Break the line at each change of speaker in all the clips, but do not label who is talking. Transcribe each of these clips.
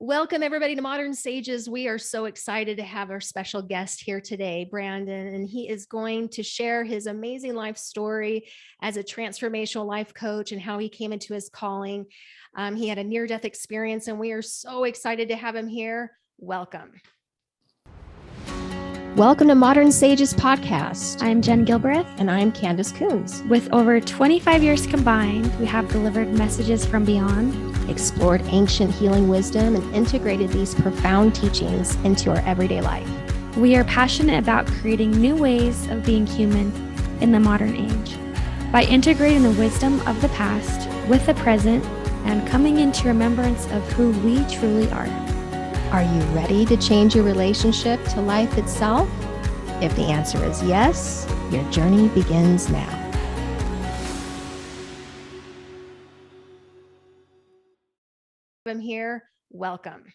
Welcome everybody to Modern Sages. We are so excited to have our special guest here today, Brandon, and he is going to share his amazing life story as a transformational life coach and how he came into his calling. He had a near-death experience, and we are so excited to have him here. Welcome. Welcome to Modern Sages podcast.
I'm Jenn Gilbreth.
And I'm Candace Coons.
With over 25 years combined, we have delivered messages from beyond,
explored ancient healing wisdom, and integrated these profound teachings into our everyday life.
We are passionate about creating new ways of being human in the modern age by integrating the wisdom of the past with the present and coming into remembrance of who we truly are.
Are you ready to change your relationship to life itself? If the answer is yes, your journey begins now. I'm here. Welcome.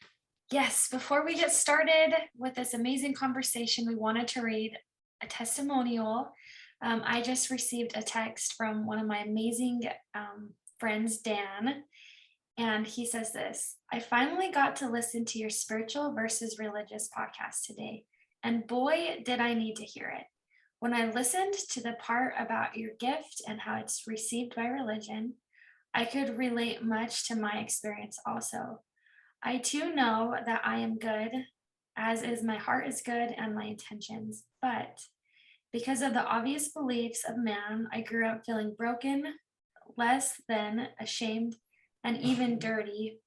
Yes, before we get started with this amazing conversation, we wanted to read a testimonial. I just received a text from one of my amazing friends, Dan. And he says this: I finally got to listen to your spiritual versus religious podcast today. And boy, did I need to hear it. When I listened to the part about your gift and how it's received by religion, I could relate much to my experience also. I too know that I am good, as is my heart is good and my intentions. But because of the obvious beliefs of man, I grew up feeling broken, less than, ashamed, and even dirty.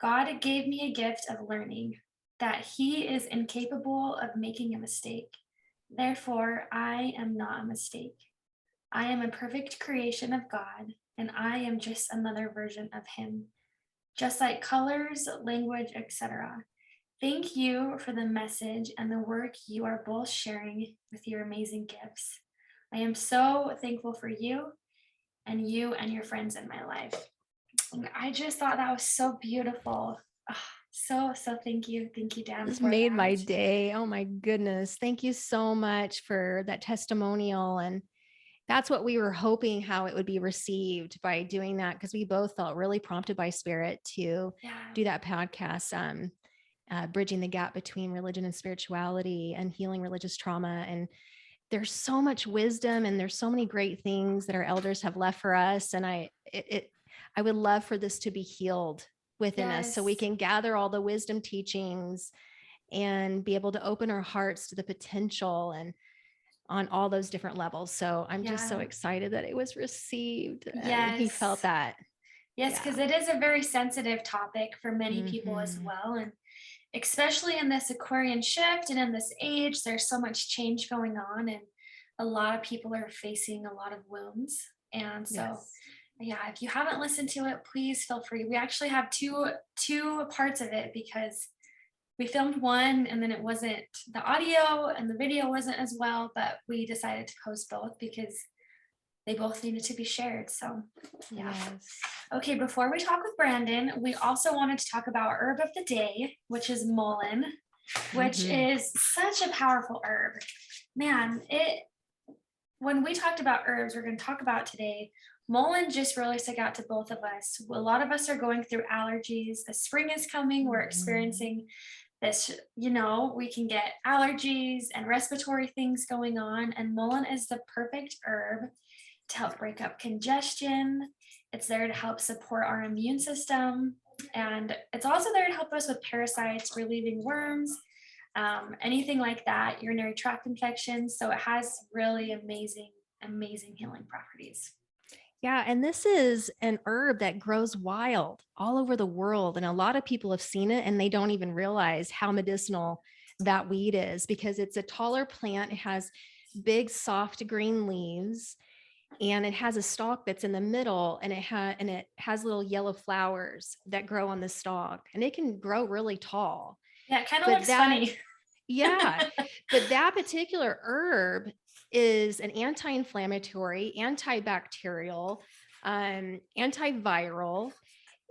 God gave me a gift of learning that he is incapable of making a mistake. Therefore, I am not a mistake. I am a perfect creation of God, and I am just another version of him, just like colors, language, etc. Thank you for the message and the work you are both sharing with your amazing gifts. I am so thankful for you and your friends in my life. And I just thought that was so beautiful. Oh, so thank you. Thank you, Dan.
This made my day. Oh my goodness. Thank you so much for that testimonial. And that's what we were hoping, how it would be received by doing that, because we both felt really prompted by spirit to do that podcast, bridging the gap between religion and spirituality and healing religious trauma. And there's so much wisdom and there's so many great things that our elders have left for us. And I would love for this to be healed within us, so we can gather all the wisdom teachings and be able to open our hearts to the potential and on all those different levels. So I'm just so excited that it was received.
Yes.
He felt that.
Yes, because it is a very sensitive topic for many people as well. And especially in this Aquarian shift and in this age, there's so much change going on, and a lot of people are facing a lot of wounds. And so, if you haven't listened to it, please feel free. We actually have two parts of it, because we filmed one and then it wasn't, the audio and the video wasn't as well, but we decided to post both because they both needed to be shared. So Okay, before we talk with Brandon, we also wanted to talk about our herb of the day, which is mullein, which is such a powerful herb. Man, when we talked about herbs we're going to talk about today, mullein just really stuck out to both of us. A lot of us are going through allergies. The spring is coming. We're experiencing this, we can get allergies and respiratory things going on, and mullein is the perfect herb to help break up congestion. It's there to help support our immune system, and it's also there to help us with parasites, relieving worms, anything like that, urinary tract infections. So it has really amazing healing properties.
Yeah, and this is an herb that grows wild all over the world, and a lot of people have seen it and they don't even realize how medicinal that weed is, because it's a taller plant. It has big, soft green leaves, and it has a stalk that's in the middle, and it has little yellow flowers that grow on the stalk, and it can grow really tall.
Yeah, it kind of looks funny.
Yeah, but that particular herb is an anti-inflammatory, antibacterial, antiviral.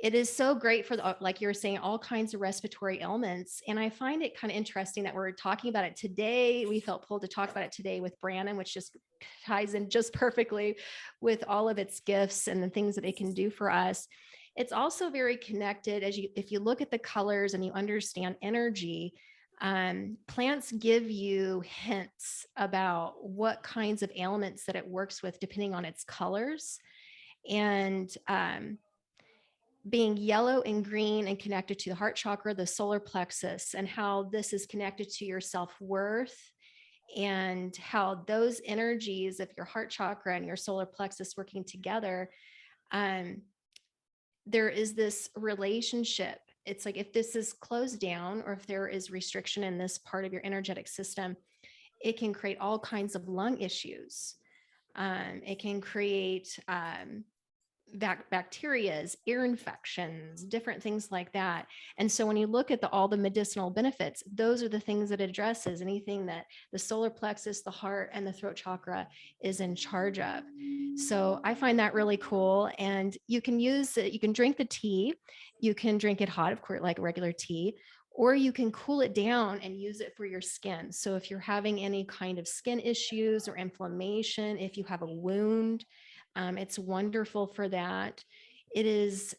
It is so great for, like you were saying, all kinds of respiratory ailments. And I find it kind of interesting that we're talking about it today. We felt pulled to talk about it today with Brandon, which just ties in just perfectly with all of its gifts and the things that it can do for us. it's also very connected if you look at the colors and you understand energy. Plants give you hints about what kinds of ailments that it works with depending on its colors. And being yellow and green and connected to the heart chakra, the solar plexus, and how this is connected to your self-worth, and how those energies of your heart chakra and your solar plexus working together, there is this relationship. It's like if this is closed down or if there is restriction in this part of your energetic system, it can create all kinds of lung issues. It can create bacterias, ear infections, different things like that. And so when you look at all the medicinal benefits, those are the things that it addresses, anything that the solar plexus, the heart, and the throat chakra is in charge of. So I find that really cool. And you can use it, you can drink the tea, you can drink it hot, of course, like regular tea, or you can cool it down and use it for your skin. So if you're having any kind of skin issues or inflammation, if you have a wound, it's wonderful for that. It is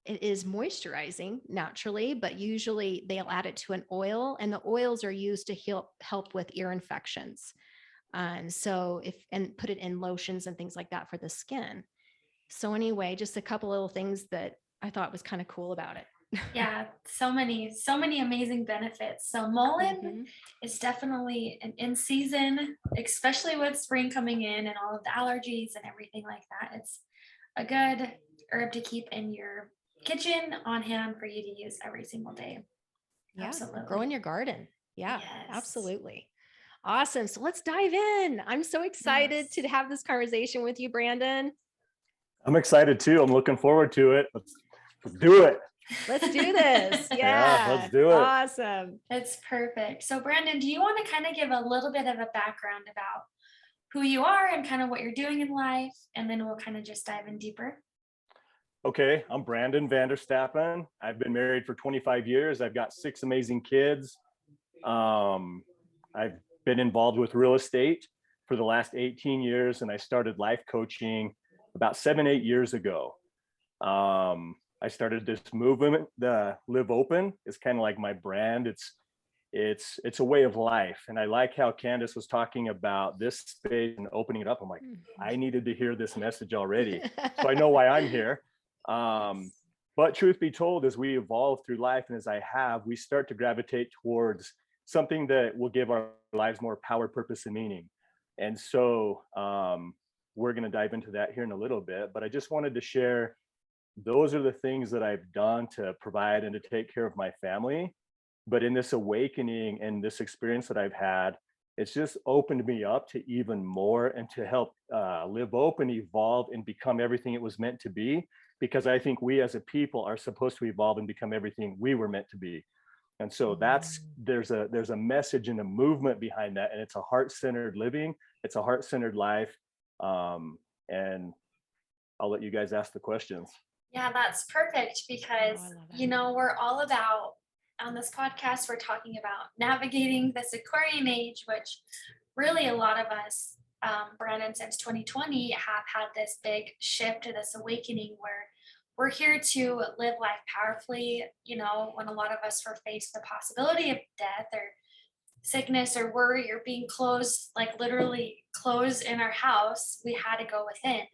moisturizing naturally, but usually they'll add it to an oil, and the oils are used to help with ear infections. So and put it in lotions and things like that for the skin. So anyway, just a couple little things that I thought was kind of cool about it.
Yeah, so many amazing benefits. So mullein is definitely an in season, especially with spring coming in and all of the allergies and everything like that. It's a good herb to keep in your kitchen on hand for you to use every single day.
Yeah,
Absolutely.
grow in your garden. Yeah,
Yes.
absolutely. Awesome. So let's dive in. I'm so excited to have this conversation with you, Brandon.
I'm excited too. I'm looking forward to it. Let's do it.
Let's do this.
Yeah, let's do it.
Awesome.
It's perfect. So Brandon, do you want to kind of give a little bit of a background about who you are and kind of what you're doing in life? And then we'll kind of just dive in deeper.
Okay, I'm Brandon VanStappen. I've been married for 25 years. I've got 6 amazing kids. I've been involved with real estate for the last 18 years, and I started life coaching about 7-8 years ago. I started this movement, the Live Open. It's kind of like my brand. It's a way of life. And I like how Candace was talking about this space and opening it up. I'm like, I needed to hear this message already. So I know why I'm here. But truth be told, as we evolve through life, and as I have, we start to gravitate towards something that will give our lives more power, purpose, and meaning. And so we're going to dive into that here in a little bit. But I just wanted to share, those are the things that I've done to provide and to take care of my family. But in this awakening and this experience that I've had, it's just opened me up to even more and to help Live Open evolve and become everything it was meant to be. Because I think we as a people are supposed to evolve and become everything we were meant to be. And so there's a message and a movement behind that. And it's a heart-centered living. It's a heart-centered life. And I'll let you guys ask the questions.
Yeah, that's perfect because, we're all about, on this podcast, we're talking about navigating this Aquarian age, which really a lot of us, Brandon, since 2020 have had this big shift to this awakening where we're here to live life powerfully. When a lot of us were faced with the possibility of death or sickness or worry or being closed, like literally closed in our house, we had to go within.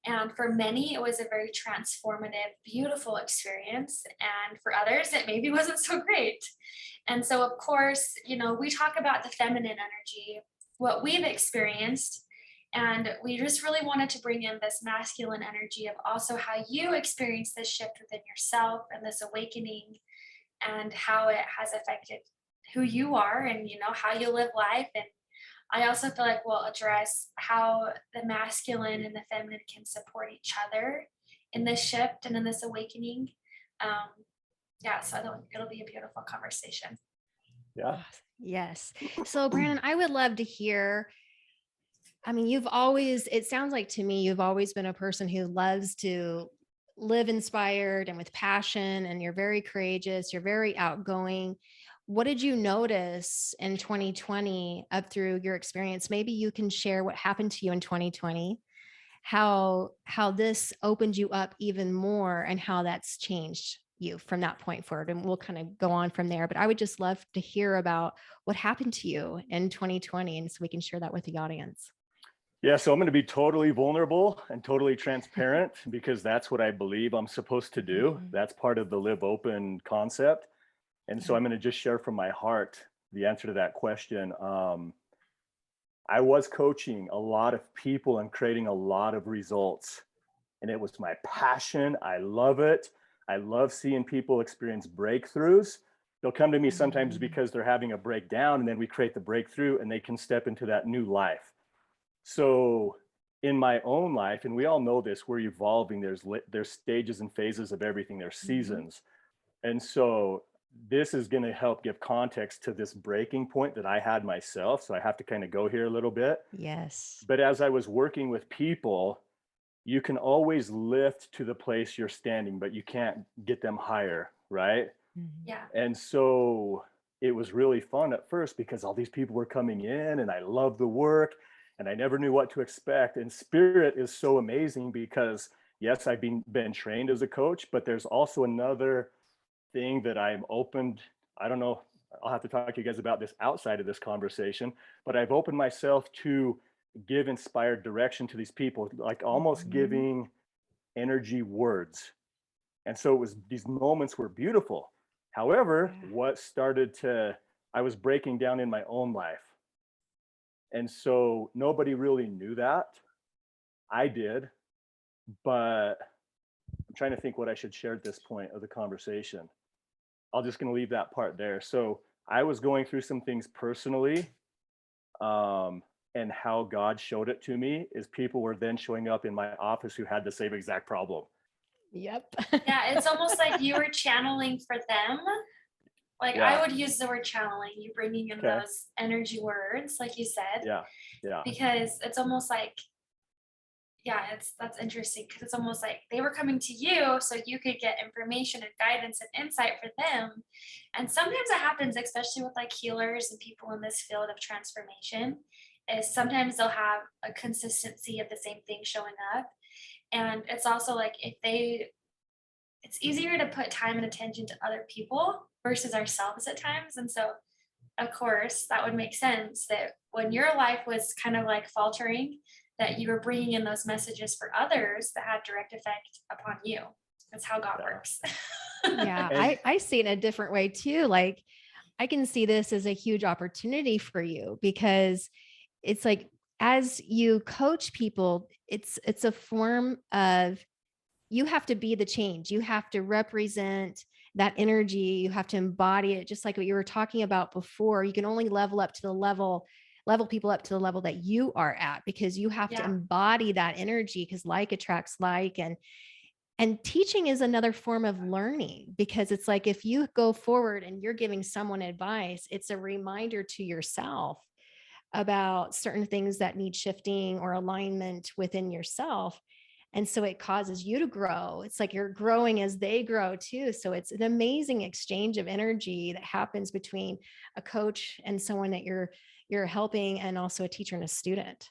And for many, it was a very transformative, beautiful experience. And for others, it maybe wasn't so great. And so, of course, we talk about the feminine energy, what we've experienced. And we just really wanted to bring in this masculine energy of also how you experience this shift within yourself and this awakening and how it has affected who you are and, how you live life. And I also feel like we'll address how the masculine and the feminine can support each other in this shift and in this awakening. So it'll be a beautiful conversation.
Yeah.
Yes. So Brandon, I would love to hear, it sounds like to me, you've always been a person who loves to live inspired and with passion, and you're very courageous, you're very outgoing. What did you notice in 2020 up through your experience? Maybe you can share what happened to you in 2020 how this opened you up even more and how that's changed you from that point forward. And we'll kind of go on from there. But I would just love to hear about what happened to you in 2020. And so we can share that with the audience.
Yeah, so I'm going to be totally vulnerable and totally transparent because that's what I believe I'm supposed to do.
Mhm.
That's part of the live open concept. And so
Yeah.
I'm going to just share from my heart the answer to that question. I was coaching a lot of people and creating a lot of results, and it was my passion. I love it. I love seeing people experience breakthroughs. They'll come to me sometimes
Mhm.
because they're having a breakdown, and then we create the breakthrough and they can step into that new life. So in my own life, and we all know this, we're evolving. There's stages and phases of everything. There's
Mhm.
seasons. And so this is going to help give context to this breaking point that I had myself. So I have to kind of go here a little bit.
Yes.
But as I was working with people, you can always lift to the place you're standing, but you can't get them higher, right?
Mhm.
Yeah.
And so it was really fun at first because all these people were coming in and I loved the work and I never knew what to expect. And spirit is so amazing because yes, I've been trained as a coach, but there's also another thing that I'm opened. I don't know. I'll have to talk to you guys about this outside of this conversation, but I've opened myself to give inspired direction to these people, like almost
Mhm.
giving energy words. And so it was, these moments were beautiful. However,
Yeah.
I was breaking down in my own life. And so nobody really knew that. I did, but I'm trying to think what I should share at this point of the conversation. I'll just going to leave that part there. So I was going through some things personally, and how God showed it to me is people were then showing up in my office who had the same exact problem.
Yep.
Yeah, it's almost like you were channeling for them. Like I
Yeah.
would use the word channeling, you bringing in
Okay.
those energy words, like you said,
Yeah. Yeah.
because it's almost like, yeah, that's interesting because it's almost like they were coming to you so you could get information and guidance and insight for them. And sometimes it happens, especially with like healers and people in this field of transformation, is sometimes they'll have a consistency of the same thing showing up. And it's also like if they it's easier to put time and attention to other people versus ourselves at times. And so, of course, that would make sense that when your life was kind of like faltering, that you were bringing in those messages for others that had direct effect upon you. That's how God
Yeah.
works.
Yeah.
And
I see it in a different way too. Like I can see this as a huge opportunity for you because it's like as you coach people, it's a form of you have to be the change. You have to represent that energy. You have to embody it, just like what you were talking about before. You can only level people up to the level that you are at because you have to
Yeah.
embody that energy because like attracts like. And teaching is another form of learning because it's like if you go forward and you're giving someone advice, it's a reminder to yourself about certain things that need shifting or alignment within yourself. And so it causes you to grow. It's like you're growing as they grow too. So it's an amazing exchange of energy that happens between a coach and someone that you're helping and also a teacher and a student.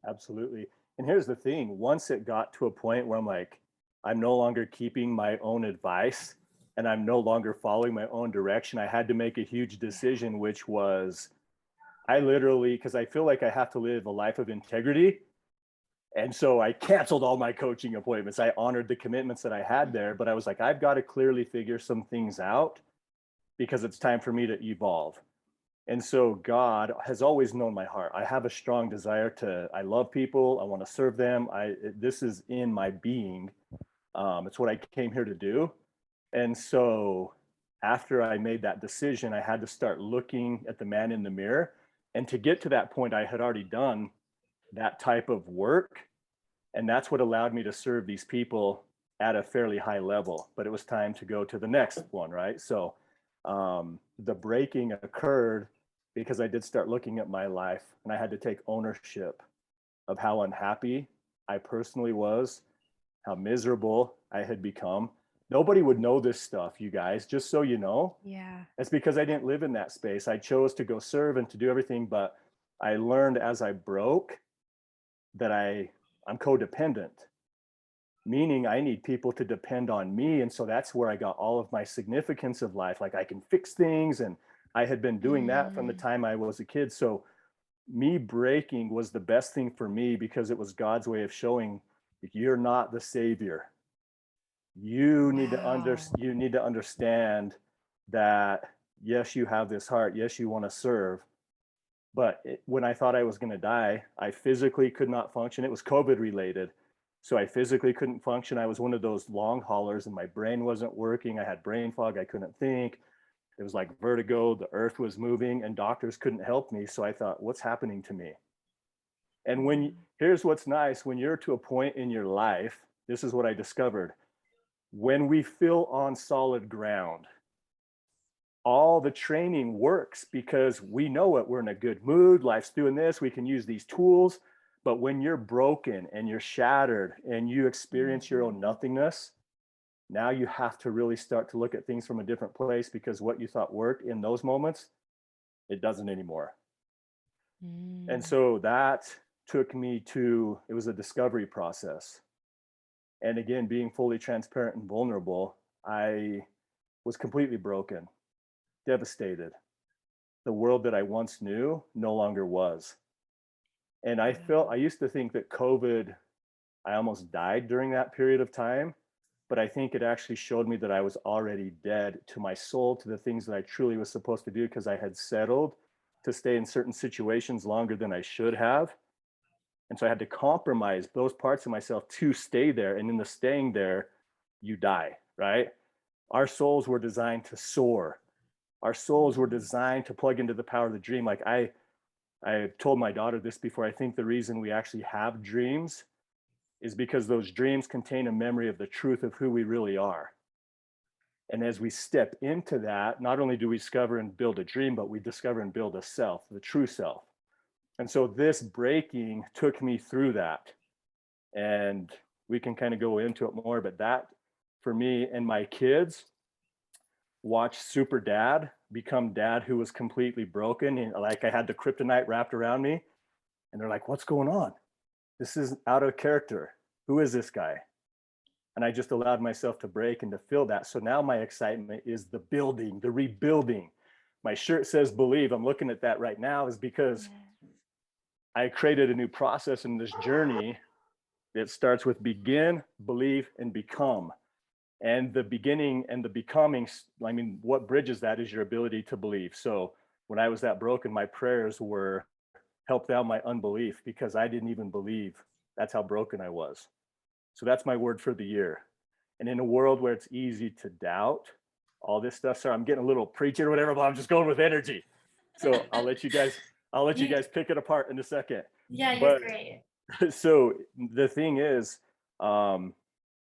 absolutely. And here's the thing, once it got to a point where I'm like, I'm no longer keeping my own advice and I'm no longer following my own direction, I had to make a huge
Yeah.
decision, which was I literally, because I feel like I have to live a life of integrity. And so I canceled all my coaching appointments. I honored the commitments that I had there, but I was like, I've got to clearly figure some things out because it's time for me to evolve. And so God has always known my heart. I have a strong desire I love people. I want to serve them. This is in my being. It's what I came here to do. And so after I made that decision, I had to start looking at the man in the mirror. And to get to that point, I had already done that type of work. And that's what allowed me to serve these people at a fairly high level. But it was time to go to the next one, right? So the breaking occurred because I did start looking at my life and I had to take ownership of how unhappy I personally was, how miserable I had become. Nobody would know this stuff, you guys, just so you know.
Yeah.
It's because I didn't live in that space. I chose to go serve and to do everything, but I learned as I broke that I'm codependent, meaning I need people to depend on me. And so that's where I got all of my significance of life. Like I can fix things. And I had been doing that from the time I was a kid. So me breaking was the best thing for me because it was God's way of showing you're not the savior. You need to understand that, yes, you have this heart. Yes, you want to serve. But when I thought I was going to die, I physically could not function. It was COVID related. So I physically couldn't function. I was one of those long haulers and my brain wasn't working. I had brain fog. I couldn't think. It was like vertigo. The earth was moving and doctors couldn't help me. So I thought, what's happening to me? And here's what's nice, when you're to a point in your life, this is what I discovered. When we feel on solid ground, all the training works because we know it. We're in a good mood. Life's doing this. We can use these tools. But when you're broken and you're shattered and you experience your own nothingness, now you have to really start to look at things from a different place, because what you thought worked in those moments, it doesn't anymore. And so that took me to, it was a discovery process. And again, being fully transparent and vulnerable, I was completely broken, devastated. The world that I once knew no longer was. And I used to think that COVID, I almost died during that period of time, but I think it actually showed me that I was already dead to my soul, to the things that I truly was supposed to do, because I had settled to stay in certain situations longer than I should have. And so I had to compromise those parts of myself to stay there. And in the staying there, you die, right? Our souls were designed to soar. Our souls were designed to plug into the power of the dream. Like I told my daughter this before. I think the reason we actually have dreams is because those dreams contain a memory of the truth of who we really are. And as we step into that, not only do we discover and build a dream, but we discover and build a self, the true self. And so this breaking took me through that. And we can kind of go into it more, but that for me and my kids, watch super dad become dad who was completely broken. And like I had the kryptonite wrapped around me and they're like, what's going on? This is out of character. Who is this guy? And I just allowed myself to break and to feel that. So now my excitement is the building, the rebuilding. My shirt says believe. I'm looking at that right now, is because I created a new process in this journey that starts with begin, believe, and become. And the beginning and the becoming, I mean, what bridges that is your ability to believe. So when I was that broken, my prayers were help thou my unbelief, because I didn't even believe. That's how broken I was. So that's my word for the year. And in a world where it's easy to doubt all this stuff, sorry, I'm getting a little preachy or whatever, but I'm just going with energy. So I'll let you guys pick it apart in a second.
Yeah, you're great.
So the thing is,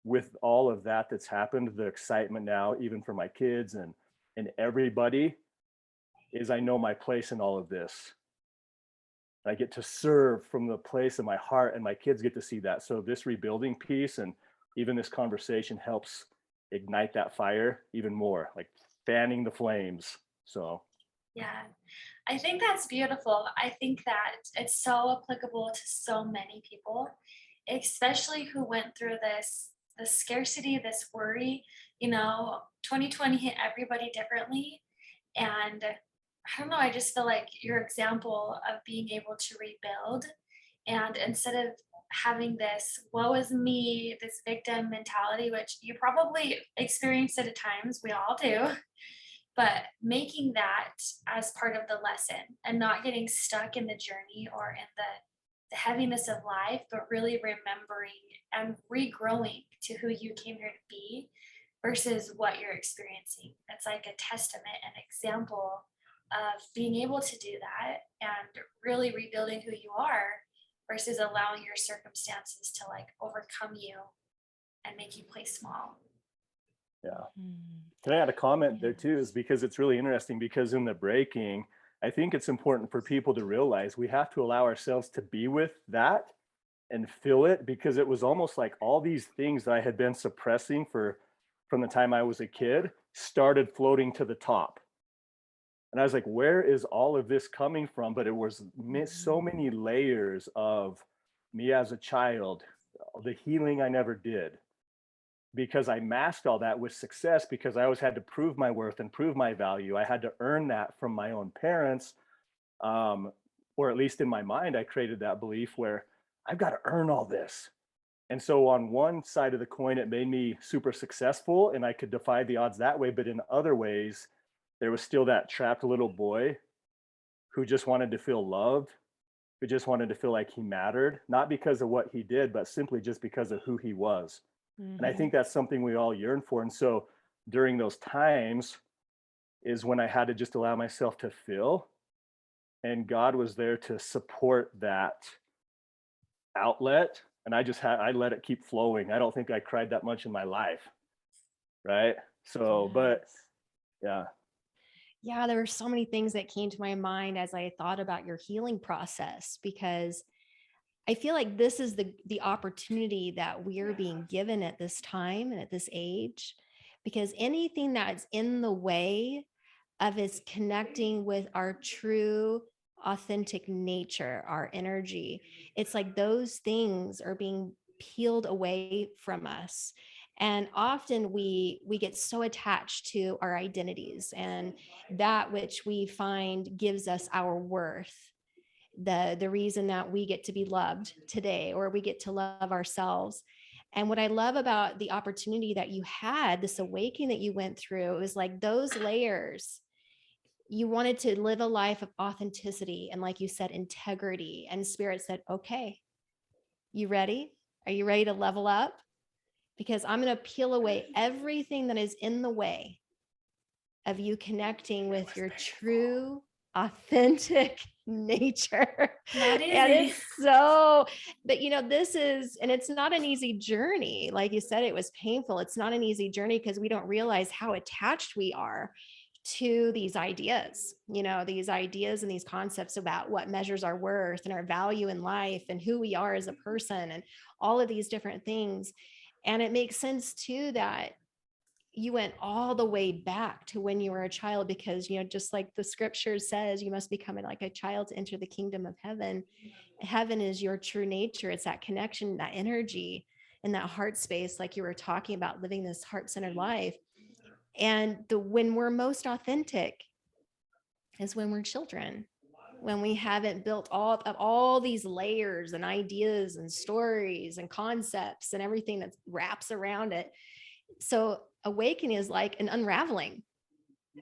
with all of that that's happened, the excitement now, even for my kids and everybody, is I know my place in all of this. I get to serve from the place of my heart, and my kids get to see that. So this rebuilding piece and even this conversation helps ignite that fire even more, like fanning the flames. So
yeah, I think that's beautiful. I think that it's so applicable to so many people, especially who went through this scarcity, this worry. 2020 hit everybody differently. And I don't know, I just feel like your example of being able to rebuild, and instead of having this woe is me, this victim mentality, which you probably experienced at times, we all do, but making that as part of the lesson and not getting stuck in the journey or in the heaviness of life, but really remembering and regrowing to who you came here to be versus what you're experiencing. It's like a testament, an example of being able to do that and really rebuilding who you are versus allowing your circumstances to like overcome you and make you play small.
Yeah. Can I add a comment there too? Is because it's really interesting, because in the breaking, I think it's important for people to realize we have to allow ourselves to be with that and feel it, because it was almost like all these things that I had been suppressing from the time I was a kid started floating to the top. And I was like, where is all of this coming from? But it was so many layers of me as a child the healing I never did, because I masked all that with success, because I always had to prove my worth and prove my value. I had to earn that from my own parents. Or at least in my mind, I created that belief where I've got to earn all this. And so on one side of the coin, it made me super successful and I could defy the odds that way. But in other ways, there was still that trapped little boy who just wanted to feel loved, who just wanted to feel like he mattered, not because of what he did, but simply just because of who he was. And I think that's something we all yearn for. And so during those times is when I had to just allow myself to feel. And God was there to support that outlet. And I let it keep flowing. I don't think I cried that much in my life. Right. So, but yeah.
Yeah, there were so many things that came to my mind as I thought about your healing process, because I feel like this is the opportunity that we're being given at this time and at this age, because anything that's in the way of us connecting with our true authentic nature, our energy, it's like those things are being peeled away from us. And often we get so attached to our identities and that which we find gives us our worth, the reason that we get to be loved today, or we get to love ourselves. And what I love about the opportunity that you had, this awakening that you went through, is like those layers. You wanted to live a life of authenticity and, like you said, integrity. And Spirit said, okay, you ready? Are you ready to level up? Because I'm going to peel away everything that is in the way of you connecting with your true, authentic nature.
Not easy.
And it's so, but this is, and it's not an easy journey. Like you said, it was painful. It's not an easy journey because we don't realize how attached we are to these ideas, these ideas and these concepts about what measures our worth and our value in life and who we are as a person and all of these different things. And it makes sense too that you went all the way back to when you were a child, because, just like the scripture says, you must become like a child to enter the kingdom of heaven. Heaven is your true nature. It's that connection, that energy, and that heart space, like you were talking about, living this heart-centered life. And when we're most authentic is when we're children, when we haven't built up all these layers and ideas and stories and concepts and everything that wraps around it. So awakening is like an unraveling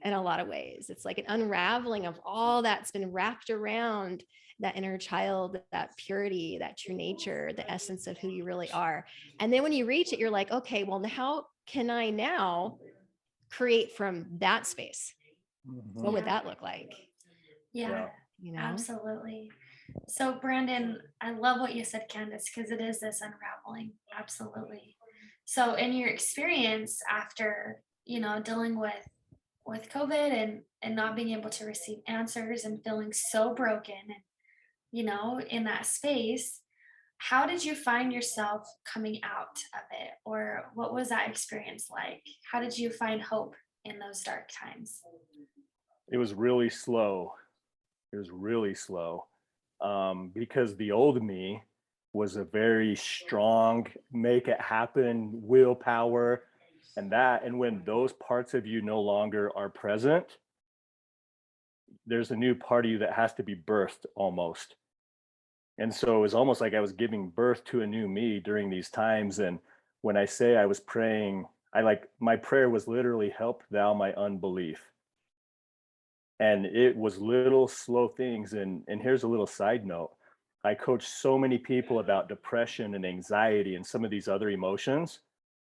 in a lot of ways. It's like an unraveling of all that's been wrapped around that inner child, that purity, that true nature, the essence of who you really are. And then when you reach it, you're like, okay, well, how can I now create from that space? What would that look like?
Yeah. Absolutely. So Brandon, I love what you said, Candace, because it is this unraveling. Absolutely. So in your experience after, dealing with COVID and not being able to receive answers and feeling so broken and, in that space, how did you find yourself coming out of it? Or what was that experience like? How did you find hope in those dark times?
It was really slow. Because the old me was a very strong, make it happen, willpower, and when those parts of you no longer are present, there's a new part of you that has to be birthed almost. And so it was almost like I was giving birth to a new me during these times. And when I say I was praying, my prayer was literally, help thou my unbelief. And it was little slow things. And here's a little side note. I coach so many people about depression and anxiety and some of these other emotions.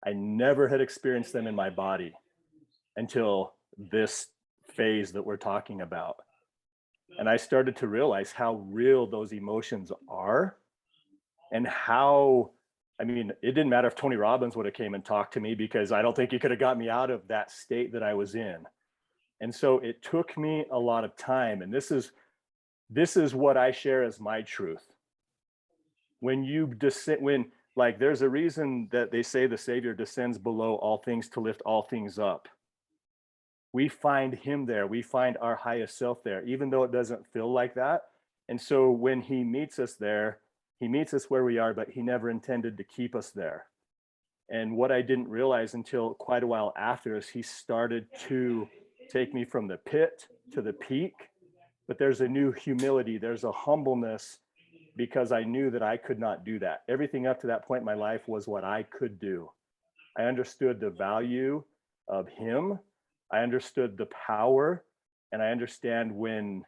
I never had experienced them in my body until this phase that we're talking about. And I started to realize how real those emotions are, and how, it didn't matter if Tony Robbins would have came and talked to me, because I don't think he could have got me out of that state that I was in. And so it took me a lot of time. And this is what I share as my truth. When there's a reason that they say the Savior descends below all things to lift all things up. We find him there. We find our highest self there, even though it doesn't feel like that. And so when he meets us there, He meets us where we are, but he never intended to keep us there. And what I didn't realize until quite a while after is he started to take me from the pit to the peak. But there's a new humility, there's a humbleness, because I knew that I could not do that. Everything up to that point in my life was what I could do. I understood the value of him. I understood the power, and I understand when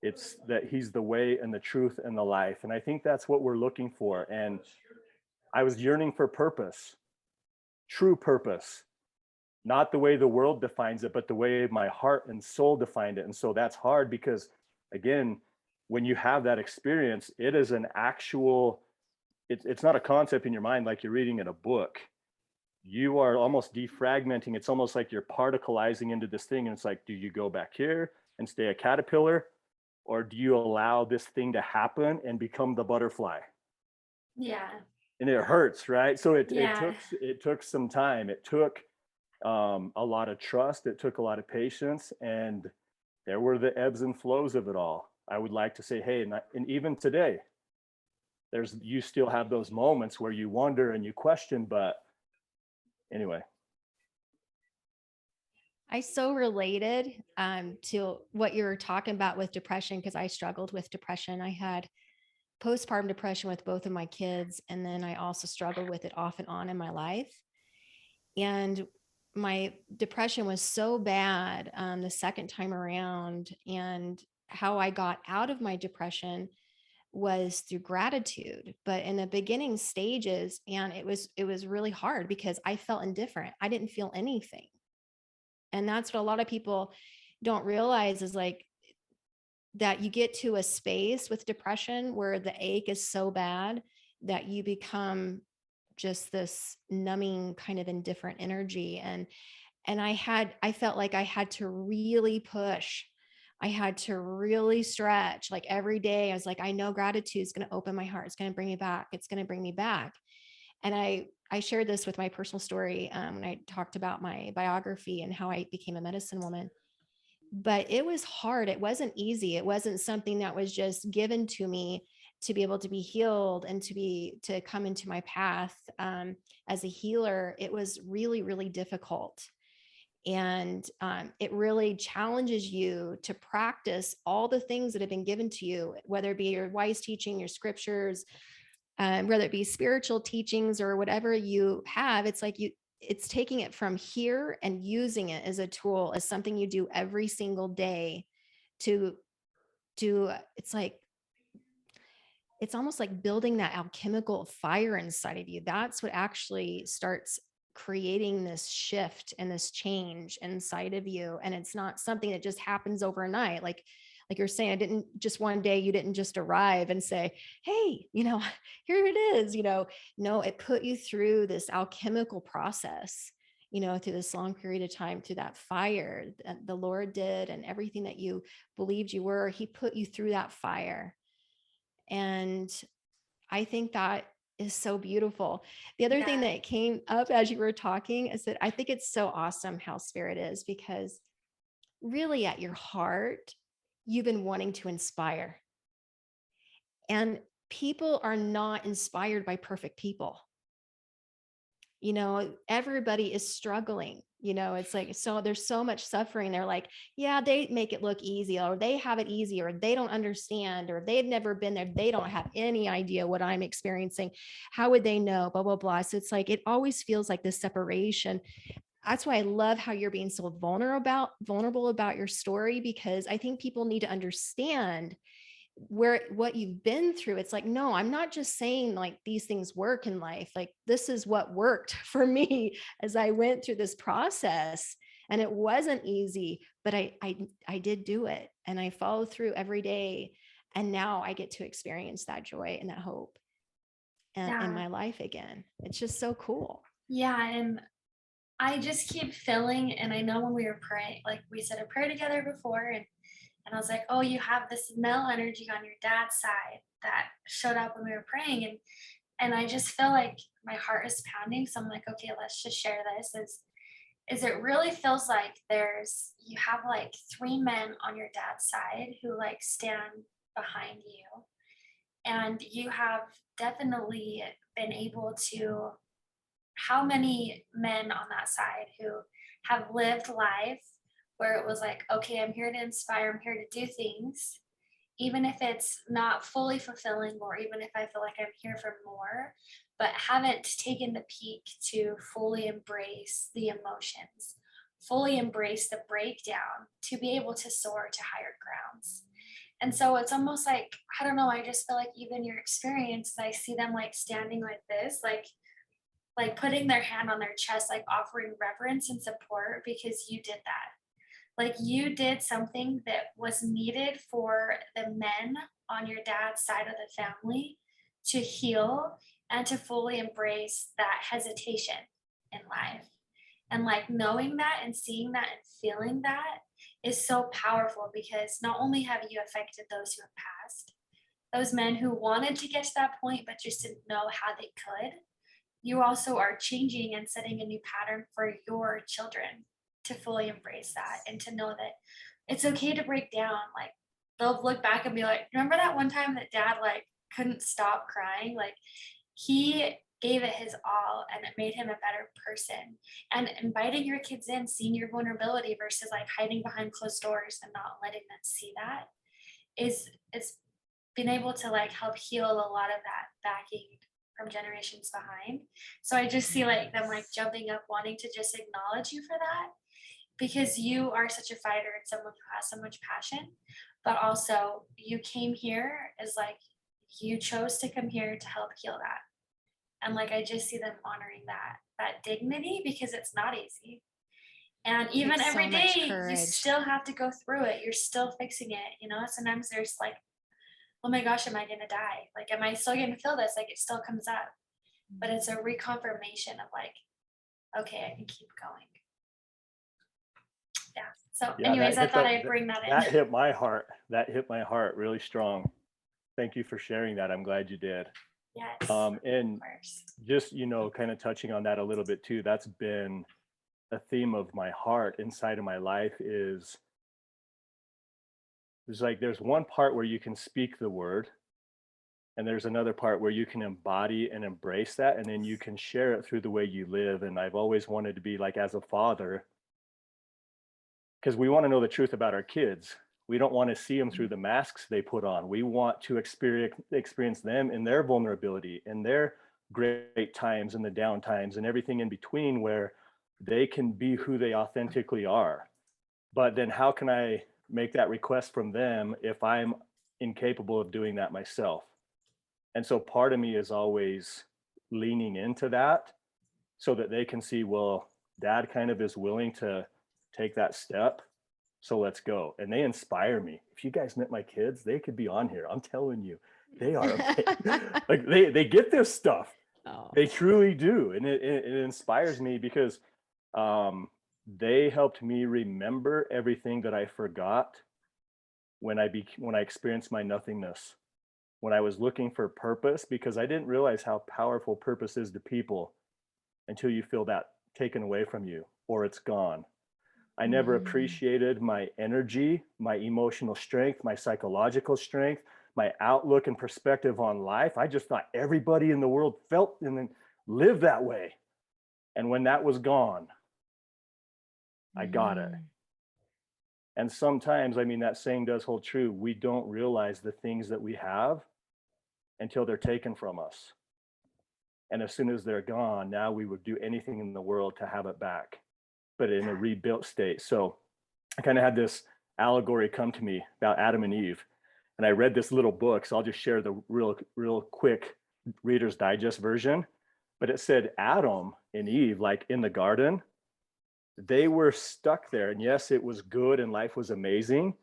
it's that he's the way and the truth and the life. And I think that's what we're looking for. And I was yearning for purpose, true purpose, not the way the world defines it, but the way my heart and soul defined it. And so that's hard because, again, when you have that experience, it is an actual, it's not a concept in your mind like you're reading in a book. You are almost defragmenting. It's almost like you're particleizing into this thing. And it's like, do you go back here and stay a caterpillar? Or do you allow this thing to happen and become the butterfly?
Yeah.
And it hurts, right? So it took some time. It took a lot of trust. It took a lot of patience, and there were the ebbs and flows of it all. I would like to say, hey, and even today, you still have those moments where you wonder and you question, but anyway.
I so related to what you were talking about with depression, because I struggled with depression. I had postpartum depression with both of my kids, and then I also struggled with it off and on in my life. And my depression was so bad the second time around, and how I got out of my depression was through gratitude. But in the beginning stages, and it was really hard because I felt indifferent. I didn't feel anything. And that's what a lot of people don't realize, is like that you get to a space with depression where the ache is so bad that you become just this numbing kind of indifferent energy. And I felt like I had to really push. I had to really stretch. Like every day I was like, I know gratitude is going to open my heart. It's going to bring me back. It's going to bring me back. And I shared this with my personal story when I talked about my biography and how I became a medicine woman. But it was hard. It wasn't easy. It wasn't something that was just given to me to be able to be healed and to come into my path as a healer. It was really, really difficult. And it really challenges you to practice all the things that have been given to you, whether it be your wise teaching, your scriptures, whether it be spiritual teachings or whatever you have. It's like it's taking it from here and using it as a tool, as something you do every single day to do. It's almost like building that alchemical fire inside of you. That's what actually starts creating this shift and this change inside of you. And it's not something that just happens overnight. Like you're saying, I didn't just one day, you didn't just arrive and say, hey, here it is, no, it put you through this alchemical process, through this long period of time, through that fire that the Lord did, and everything that you believed you were, he put you through that fire. And I think that is so beautiful. The other thing that came up as you were talking is that I think it's so awesome how spirit is, because really at your heart, you've been wanting to inspire. And people are not inspired by perfect people. Everybody is struggling. It's like, so there's so much suffering. They're like, yeah, they make it look easy, or they have it easy, or they don't understand, or they've never been there. They don't have any idea what I'm experiencing. How would they know? Blah, blah, blah. So it's like, it always feels like this separation. That's why I love how you're being so vulnerable about your story, because I think people need to understand what you've been through. It's like, no, I'm not just saying like these things work in life. Like, this is what worked for me as I went through this process. And it wasn't easy, but I did do it, and I followed through every day. And now I get to experience that joy and that hope in my life again. It's just so cool.
Yeah. And I just keep feeling, and I know when we were praying, like we said a prayer together before, and I was like, oh, you have this male energy on your dad's side that showed up when we were praying. And I just feel like my heart is pounding. So I'm like, okay, let's just share this. Is it really feels like you have like 3 men on your dad's side who like stand behind you. And you have definitely been able to, how many men on that side who have lived life where it was like, okay, I'm here to inspire, I'm here to do things, even if it's not fully fulfilling, or even if I feel like I'm here for more, but haven't taken the peak to fully embrace the emotions, fully embrace the breakdown to be able to soar to higher grounds. And so it's almost like, I don't know, I just feel like even your experience, I see them like standing like this, like putting their hand on their chest, like offering reverence and support because you did that. Like you did something that was needed for the men on your dad's side of the family to heal and to fully embrace that hesitation in life. And like knowing that and seeing that and feeling that is so powerful, because not only have you affected those who have passed, those men who wanted to get to that point but just didn't know how they could, you also are changing and setting a new pattern for your children to fully embrace that and to know that it's okay to break down. Like they'll look back and be like, remember that one time that dad like couldn't stop crying? Like he gave it his all and it made him a better person. And inviting your kids in, seeing your vulnerability versus like hiding behind closed doors and not letting them see that is been able to like help heal a lot of that backing from generations behind. So I just see like them like jumping up, wanting to just acknowledge you for that, because you are such a fighter and someone who has so much passion, but also you came here as like, you chose to come here to help heal that. And like, I just see them honoring that dignity, because it's not easy. And even
Takes
every
so much
day you
courage.
still have to go through it. You're still fixing it. You know, sometimes there's like, oh my gosh, am I gonna die? Like, am I still gonna feel this? Like it still comes up. But it's a reconfirmation of like, okay, I can keep going. Yeah. So
Yeah,
anyways, I thought
that
I'd bring that
that
in.
hit my heart. That hit my heart really strong. Thank you for sharing that. I'm glad you did.
Yes.
And
Of course.
just, kind of touching on that a little bit too, that's been a theme of my heart inside of my life. Is there's like there's one part where you can speak the word, and there's another part where you can embody and embrace that, and then you can share it through the way you live. And I've always wanted to be like, as a father, because we want to know the truth about our kids. We don't want to see them through the masks they put on. We want to experience them in their vulnerability, in their great times and the down times and everything in between, where they can be who they authentically are. But then how can I make that request from them if I'm incapable of doing that myself? And so part of me is always leaning into that so that they can see, well, dad kind of is willing to take that step. So let's go. And they inspire me. If you guys met my kids, they could be on here. I'm telling you, they are like they get this stuff.
Oh.
They truly do. And it inspires me because they helped me remember everything that I forgot when I experienced my nothingness, when I was looking for purpose, because I didn't realize how powerful purpose is to people until you feel that taken away from you or it's gone. I never appreciated my energy, my emotional strength, my psychological strength, my outlook and perspective on life. I just thought everybody in the world felt and then lived that way. And when that was gone, I got it. And sometimes, I mean, that saying does hold true. We don't realize the things that we have until they're taken from us. And as soon as they're gone, now we would do anything in the world to have it back, but in a rebuilt state. So I kind of had this allegory come to me about Adam and Eve. And I read this little book. So I'll just share the real quick Reader's Digest version. But it said Adam and Eve, like in the garden, they were stuck there. And yes, it was good and life was amazing,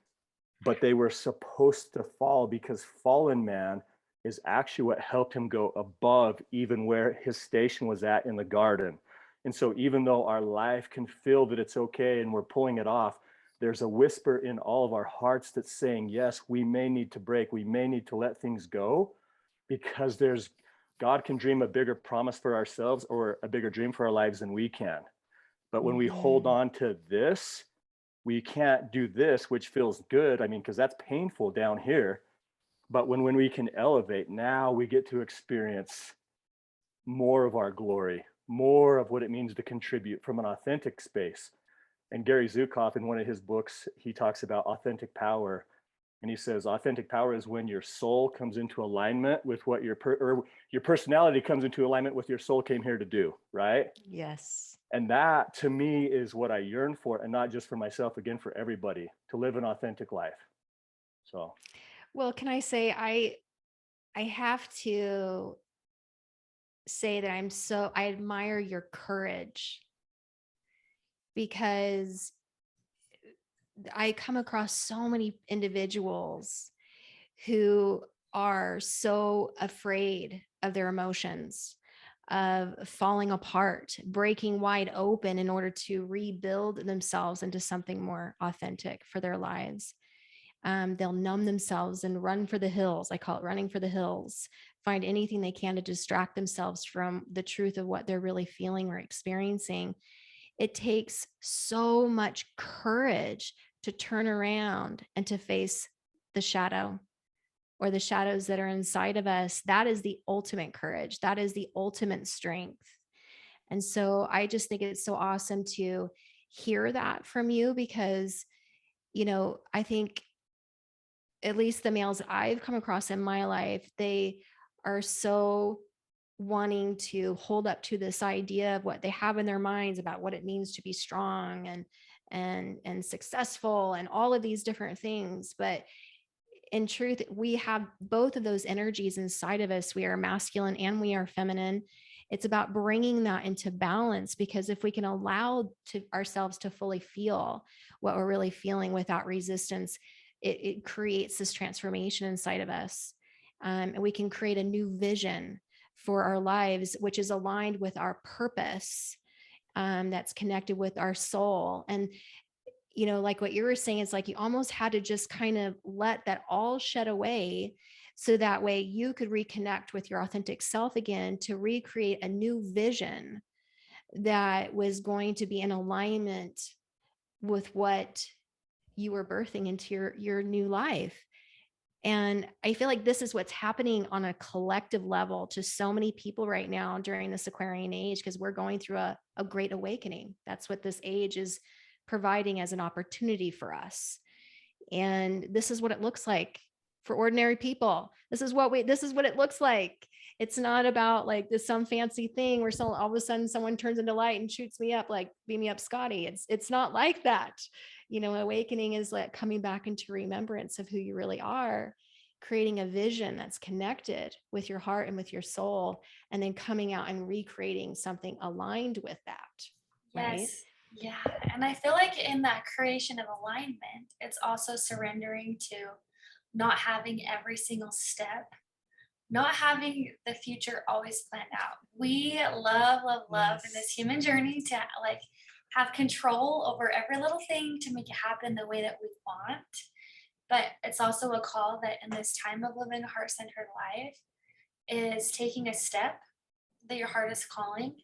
but they were supposed to fall, because fallen man is actually what helped him go above even where his station was at in the garden. And so even though our life can feel that it's okay and we're pulling it off, there's a whisper in all of our hearts that's saying, yes, we may need to break. We may need to let things go, because God can dream a bigger promise for ourselves or a bigger dream for our lives than we can. But when we hold on to this, we can't do this, which feels good. I mean, because that's painful down here. But when we can elevate, now we get to experience more of our glory, more of what it means to contribute from an authentic space. And Gary Zukav, in one of his books, he talks about authentic power. And he says, authentic power is when your soul comes into alignment with what your personality comes into alignment with your soul came here to do, right?
Yes.
And that to me is what I yearn for, and not just for myself, again, for everybody, to live an authentic life. So,
Well, can I say, I have to say that I admire your courage, because I come across so many individuals who are so afraid of their emotions, of falling apart, breaking wide open in order to rebuild themselves into something more authentic for their lives. They'll numb themselves and run for the hills. I call it running for the hills. Find anything they can to distract themselves from the truth of what they're really feeling or experiencing. It takes so much courage to turn around and to face the shadow or the shadows that are inside of us. That is the ultimate courage. That is the ultimate strength. And so I just think it's so awesome to hear that from you, because, I think at least the males I've come across in my life, they are so wanting to hold up to this idea of what they have in their minds about what it means to be strong and successful and all of these different things. But in truth, we have both of those energies inside of us. We are masculine and we are feminine. It's about bringing that into balance, because if we can allow ourselves to fully feel what we're really feeling without resistance, it creates this transformation inside of us. And we can create a new vision for our lives, which is aligned with our purpose, that's connected with our soul. And like what you were saying, it's like you almost had to just kind of let that all shed away, so that way you could reconnect with your authentic self again, to recreate a new vision that was going to be in alignment with what you were birthing into your new life. And I feel like this is what's happening on a collective level to so many people right now during this Aquarian age, because we're going through a great awakening. That's what this age is providing as an opportunity for us. And this is what it looks like for ordinary people. This is what it looks like. It's not about like this some fancy thing where all of a sudden someone turns into light and shoots me up, like beam me up, Scotty. It's not like that. Awakening is like coming back into remembrance of who you really are, creating a vision that's connected with your heart and with your soul, and then coming out and recreating something aligned with that. Right?
Yes. Yeah. And I feel like in that creation of alignment, it's also surrendering to not having every single step, not having the future always planned out. We love in this human journey to like have control over every little thing to make it happen the way that we want. But it's also a call that in this time of living a heart-centered life is taking a step that your heart is calling,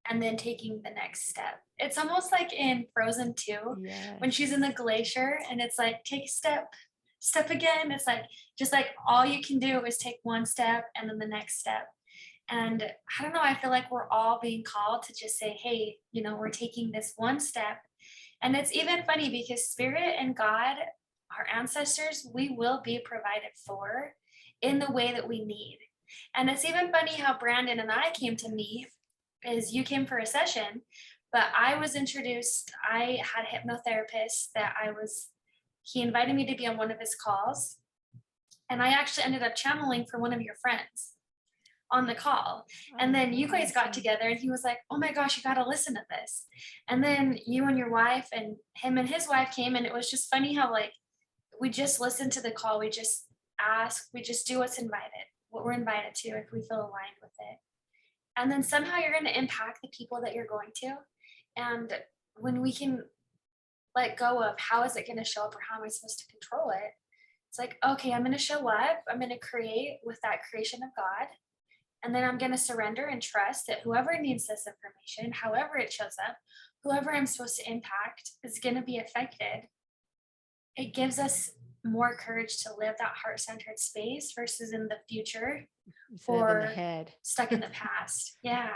and then taking the next step. It's almost like in Frozen 2, when she's in the glacier and it's like, take a step again. It's like, just like all you can do is take one step and then the next step. And I don't know, I feel like we're all being called to just say, hey, we're taking this one step. And it's even funny because Spirit and God, our ancestors, we will be provided for in the way that we need. And it's even funny how Brandon and I came to meet. Is you came for a session, but I was introduced. I had a hypnotherapist he invited me to be on one of his calls, and I actually ended up channeling for one of your friends on the call. And then you guys got together and he was like, oh my gosh, you got to listen to this. And then you and your wife and him and his wife came, and it was just funny how like we just listened to the call, we just ask, we just do what we're invited to if we feel aligned with it. And then somehow you're going to impact the people that you're going to. And when we can let go of how is it going to show up or how am I supposed to control it, it's like, okay, I'm going to show up. I'm going to create with that creation of God. And then I'm going to surrender and trust that whoever needs this information, however it shows up, whoever I'm supposed to impact is going to be affected. It gives us more courage to live that heart-centered space versus in the future
Instead of in the
or
head.
stuck in the past. Yeah.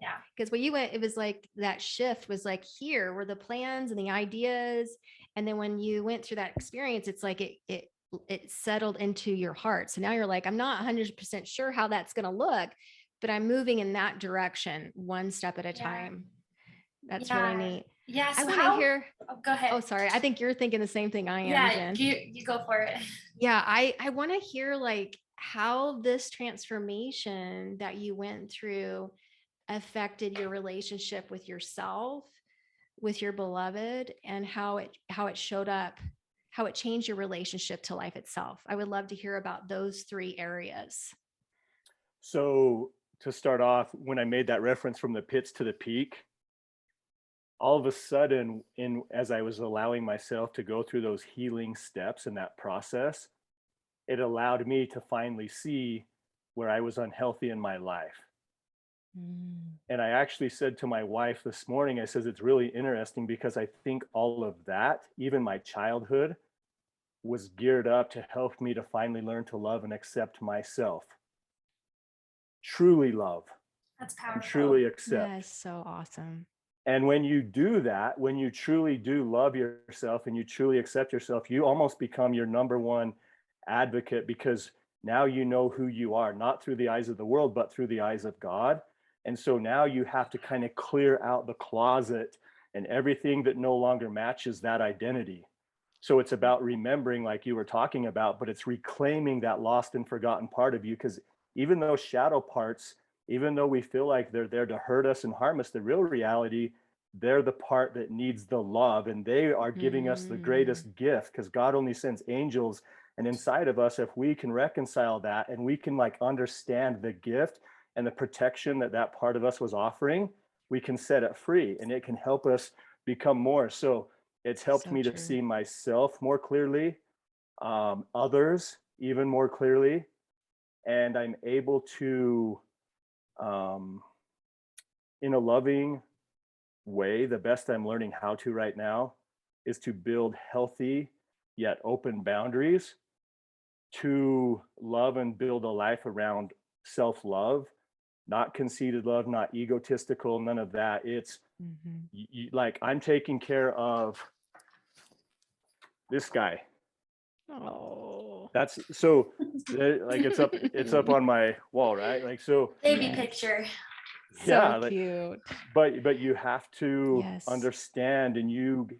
Yeah.
Because when you went, it was like that shift was like, here were the plans and the ideas. And then when you went through that experience, it's like it settled into your heart. So now you're like, I'm not 100% sure how that's going to look, but I'm moving in that direction one step at a time. That's really neat.
Yeah.
I
So
want to hear.
go ahead.
Oh, sorry. I think you're thinking the same thing I am,
Yeah,
Jen.
you go for it.
Yeah, I want to hear like how this transformation that you went through affected your relationship with yourself, with your beloved, and how it showed up, how it changed your relationship to life itself. I would love to hear about those 3 areas.
So to start off, when I made that reference from the pits to the peak, all of a sudden, as I was allowing myself to go through those healing steps in that process, it allowed me to finally see where I was unhealthy in my life. And I actually said to my wife this morning, I says, it's really interesting because I think all of that, even my childhood, was geared up to help me to finally learn to love and accept myself. Truly love.
That's powerful.
And truly accept.
That's so awesome.
And when you do that, when you truly do love yourself and you truly accept yourself, you almost become your number one advocate, because now you know who you are, not through the eyes of the world, but through the eyes of God. And so now you have to kind of clear out the closet and everything that no longer matches that identity. So it's about remembering, like you were talking about, but it's reclaiming that lost and forgotten part of you. Because even those shadow parts, even though we feel like they're there to hurt us and harm us, the real reality, they're the part that needs the love, and they are giving us the greatest gift, because God only sends angels. And inside of us, if we can reconcile that and we can like understand the gift and the protection that that part of us was offering, we can set it free, and it can help us become more. So it's helped me to see myself more clearly, others even more clearly, and I'm able to, in a loving way, the best I'm learning how to right now is to build healthy yet open boundaries to love and build a life around self-love, not conceited love, not egotistical, none of that. It's like I'm taking care of this guy.
Oh,
that's so like it's up on my wall, right? Like, so
baby picture.
Yeah,
so cute.
But you have to understand, and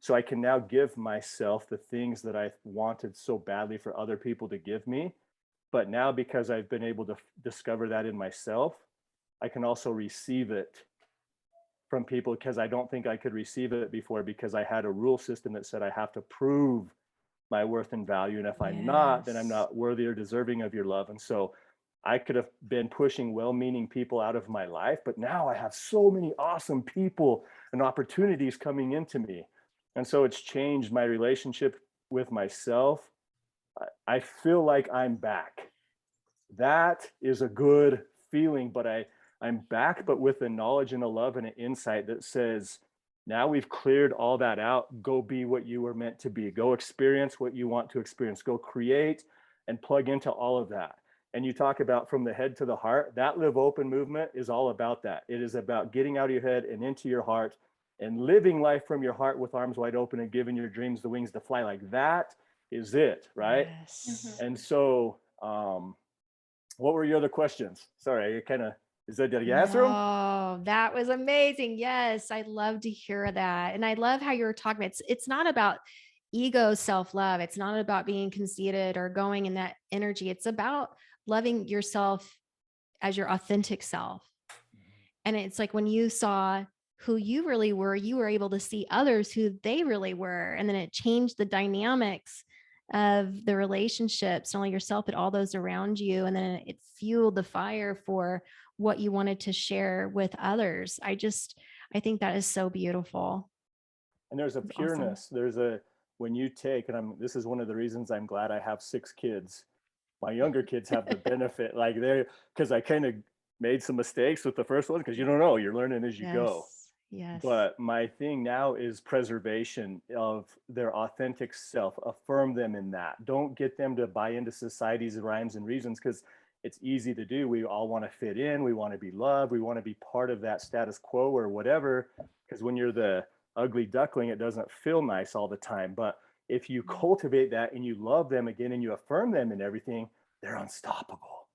so I can now give myself the things that I wanted so badly for other people to give me. But now, because I've been able to discover that in myself, I can also receive it from people, because I don't think I could receive it before, because I had a rule system that said I have to prove my worth and value. And if I'm not, then I'm not worthy or deserving of your love. And so I could have been pushing well-meaning people out of my life, but now I have so many awesome people and opportunities coming into me. And so it's changed my relationship with myself. I feel like I'm back. That is a good feeling, but I'm back, but with a knowledge and a love and an insight that says, now we've cleared all that out. Go be what you were meant to be. Go experience what you want to experience. Go create and plug into all of that. And you talk about from the head to the heart, that Live Open movement is all about that. It is about getting out of your head and into your heart and living life from your heart with arms wide open and giving your dreams the wings to fly. Like, that is it, right? And so, what were your other questions? Sorry, I kind of, did you answer them?
Oh, that was amazing. Yes, I love to hear that. And I love how you were talking about it's not about ego self-love. It's not about being conceited or going in that energy. It's about loving yourself as your authentic self. And it's like when you saw who you really were, you were able to see others who they really were. And then it changed the dynamics of the relationships, not only yourself, but all those around you. And then it fueled the fire for what you wanted to share with others. I think that is so beautiful.
And there's a pureness. Awesome. When you take, and this is one of the reasons I'm glad I have 6 kids. My younger kids have the benefit, like because I kind of made some mistakes with the first one, because you don't know, you're learning as you go.
Yes.
But my thing now is preservation of their authentic self. Affirm them in that. Don't get them to buy into society's rhymes and reasons, because it's easy to do. We all want to fit in. We want to be loved. We want to be part of that status quo or whatever. Because when you're the ugly duckling, it doesn't feel nice all the time. But if you cultivate that and you love them again and you affirm them in everything, they're unstoppable.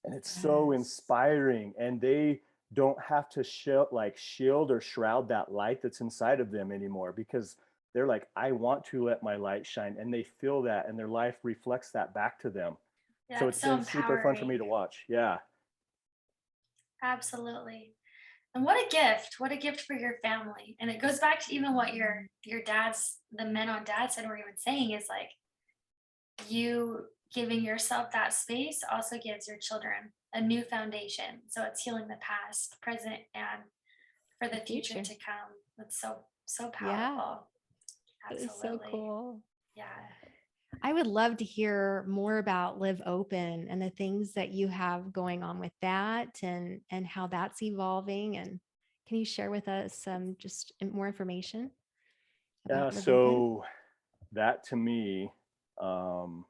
And it's so
Yes.
inspiring. And they don't have to shield or shroud that light that's inside of them anymore, because they're like, I want to let my light shine, and they feel that, and their life reflects that back to them. So
That's
it's
so
been super fun for me
empowering.
to watch. Yeah.
Absolutely. And what a gift. What a gift for your family. And it goes back to even what your dad's, the men on dad's side were even saying, is like, you giving yourself that space also gives your children a new foundation. So it's healing the past, present, and for
The
the future
future.
to come. That's so
Yeah.
powerful.
That is so
Absolutely.
cool.
Yeah.
I would love to hear more about Live Open and the things that you have going on with that, and how that's evolving. And can you share with us just more information
Yeah.
about Live Open?
So that to me, um,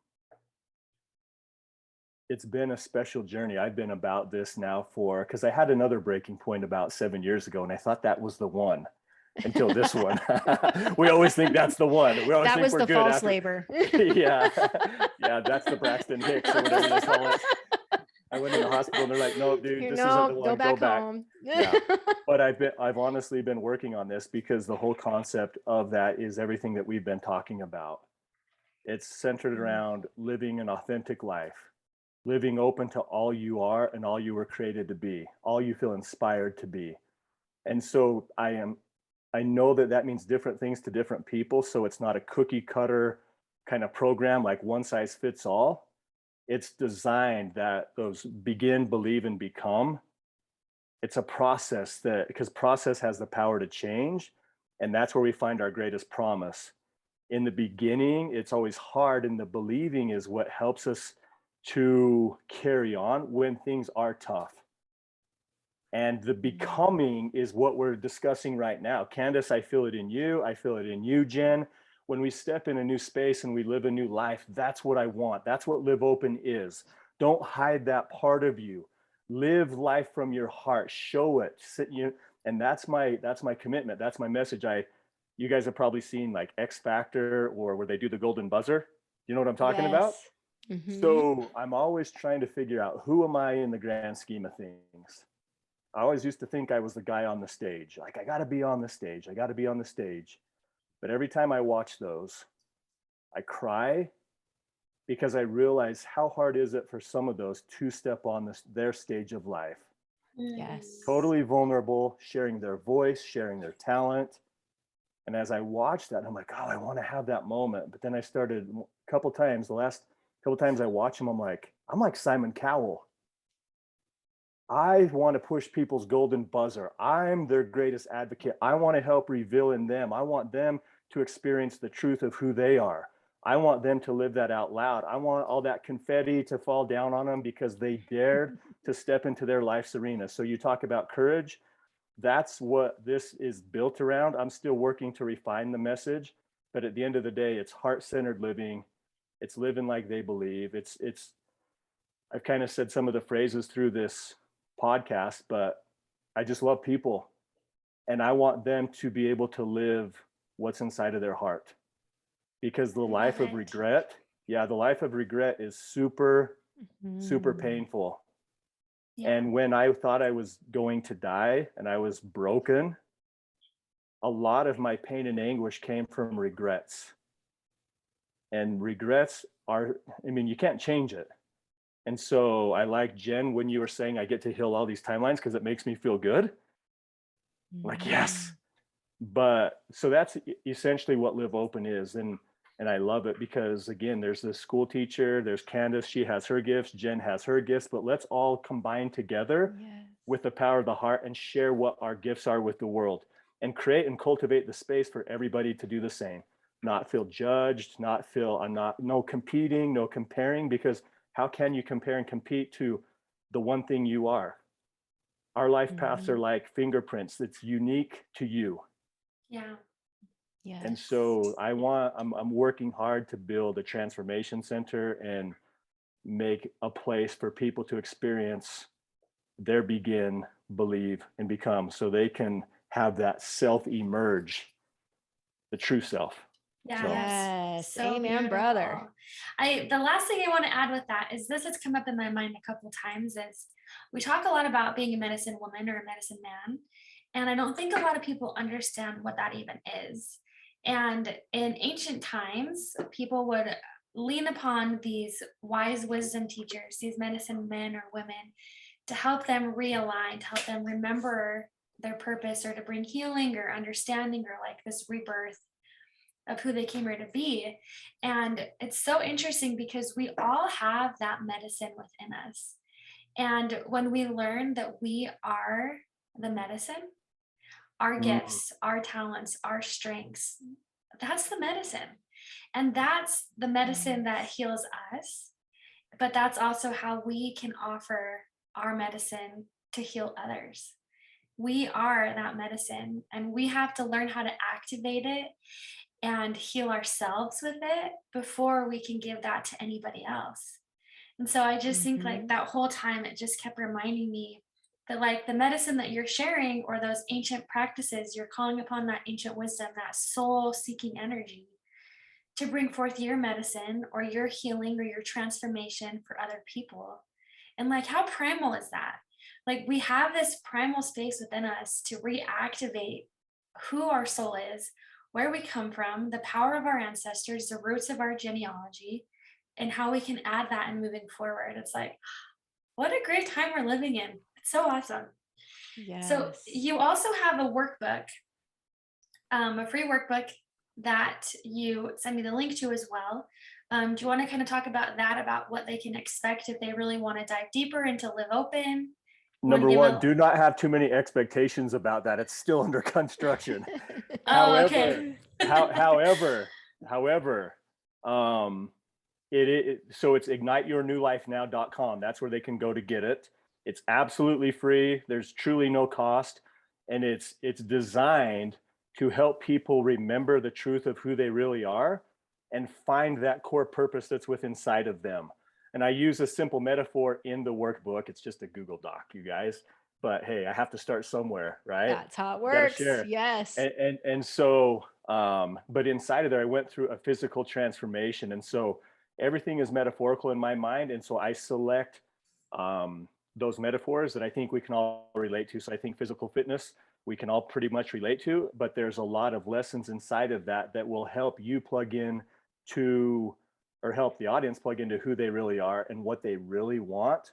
it's been a special journey. I've been about this now because I had another breaking point about 7 years ago, and I thought that was the one until this one. We always think that's the one. We always
That
think
was
we're
the
good
false
after.
labor.
Yeah. Yeah, that's the Braxton Hicks or whatever they call it. I went in the hospital and they're like, no, dude,
You
this isn't the
know, go
one. Go
back
back.
home.
Yeah. But I've honestly been working on this, because the whole concept of that is everything that we've been talking about. It's centered around living an authentic life, living open to all you are and all you were created to be, all you feel inspired to be. And so I know that that means different things to different people. So it's not a cookie cutter kind of program, like one size fits all. It's designed that those begin, believe, and become. It's a process, that because process has the power to change. And that's where we find our greatest promise. In the beginning, it's always hard, and the believing is what helps us to carry on when things are tough. And the becoming is what we're discussing right now. Candace, I feel it in you. I feel it in you, Jenn. When we step in a new space and we live a new life, that's what I want. That's what Live Open is. Don't hide that part of you. Live life from your heart. Show it. And that's my commitment. That's my message. You guys have probably seen like X Factor, or where they do the golden buzzer. You know what I'm talking about?
Yes. Hmm.
So I'm always trying to figure out, who am I in the grand scheme of things? I always used to think I was the guy on the stage. Like, I got to be on the stage. I got to be on the stage. But every time I watch those, I cry, because I realize how hard is it for some of those to step on their stage of life.
Yes.
Totally vulnerable, sharing their voice, sharing their talent. And as I watched that, I'm like, oh, I want to have that moment. But then I started a couple times, the last couple times I watch them, I'm like Simon Cowell. I want to push people's golden buzzer. I'm their greatest advocate. I want to help reveal in them. I want them to experience the truth of who they are. I want them to live that out loud. I want all that confetti to fall down on them because they dared to step into their life's arena. So you talk about courage. That's what this is built around. I'm still working to refine the message, but at the end of the day, it's heart-centered living. It's living like they believe. I've kind of said some of the phrases through this podcast, but I just love people, and I want them to be able to live what's inside of their heart, because the
I love
life of
it.
regret, yeah, the life of regret is super, super
Mhm.
painful.
Yeah.
And when I thought I was going to die and I was broken, a lot of my pain and anguish came from regrets. And regrets are, I mean, you can't change it. And so I like, Jenn, when you were saying I get to heal all these timelines because it makes me feel good. Like, yes.
Mhm.
But so that's essentially what Live Open is. And I love it because, again, there's this school teacher, there's Candace, she has her gifts, Jenn has her gifts, but let's all combine together
Yes.
with the power of the heart and share what our gifts are with the world, and create and cultivate the space for everybody to do the same. Not feel judged, not feel, no competing, no comparing, because how can you compare and compete to the one thing you are? Our life paths are like fingerprints that's unique to you.
Yeah.
Yes.
And so I'm working hard to build a transformation center and make a place for people to experience their begin, believe, and become, so they can have that self emerge, the true self.
Yeah,
So,
Yes.
so
Amen,
beautiful.
brother.
The last thing I want to add with that is this has come up in my mind a couple times is we talk a lot about being a medicine woman or a medicine man. And I don't think a lot of people understand what that even is. And in ancient times, people would lean upon these wise wisdom teachers, these medicine men or women, to help them realign, to help them remember their purpose or to bring healing or understanding or like this rebirth of who they came here to be. And it's so interesting because we all have that medicine within us. And when we learn that we are the medicine, our gifts, our talents, our strengths, that's the medicine. And that's the medicine that heals us. But that's also how we can offer our medicine to heal others. We are that medicine, and we have to learn how to activate it and heal ourselves with it before we can give that to anybody else. And so I just think like that whole time it just kept reminding me that like the medicine that you're sharing or those ancient practices, you're calling upon that ancient wisdom, that soul seeking energy to bring forth your medicine or your healing or your transformation for other people. And like how primal is that? Like we have this primal space within us to reactivate who our soul is, where we come from, the power of our ancestors, the roots of our genealogy, and how we can add that in moving forward. It's like, what a great time we're living in. It's so awesome.
Yes.
So you also have a workbook, a free workbook that you send me the link to as well. Do you want to kind of talk about that, about what they can expect if they really want to dive deeper into Live Open?
Number one, do not have too many expectations about that. It's still under construction.
Oh, okay.
However, so it's igniteyournewlifenow.com. That's where they can go to get it. It's absolutely free. There's truly no cost, and it's designed to help people remember the truth of who they really are and find that core purpose that's within inside of them. And I use a simple metaphor in the workbook. It's just a Google Doc, you guys. But hey, I have to start somewhere, right?
That's how it works. Yes.
And so, but inside of there, I went through a physical transformation. And so everything is metaphorical in my mind. And so I select those metaphors that I think we can all relate to. So I think physical fitness, we can all pretty much relate to, but there's a lot of lessons inside of that that will help you plug in to, or help the audience plug into who they really are and what they really want,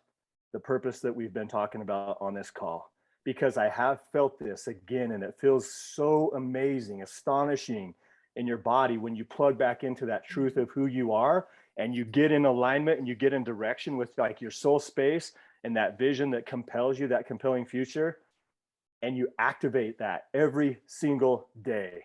the purpose that we've been talking about on this call. Because I have felt this again, and it feels so amazing, astonishing in your body when you plug back into that truth of who you are and you get in alignment and you get in direction with like your soul space and that vision that compels you, that compelling future, and you activate that every single day.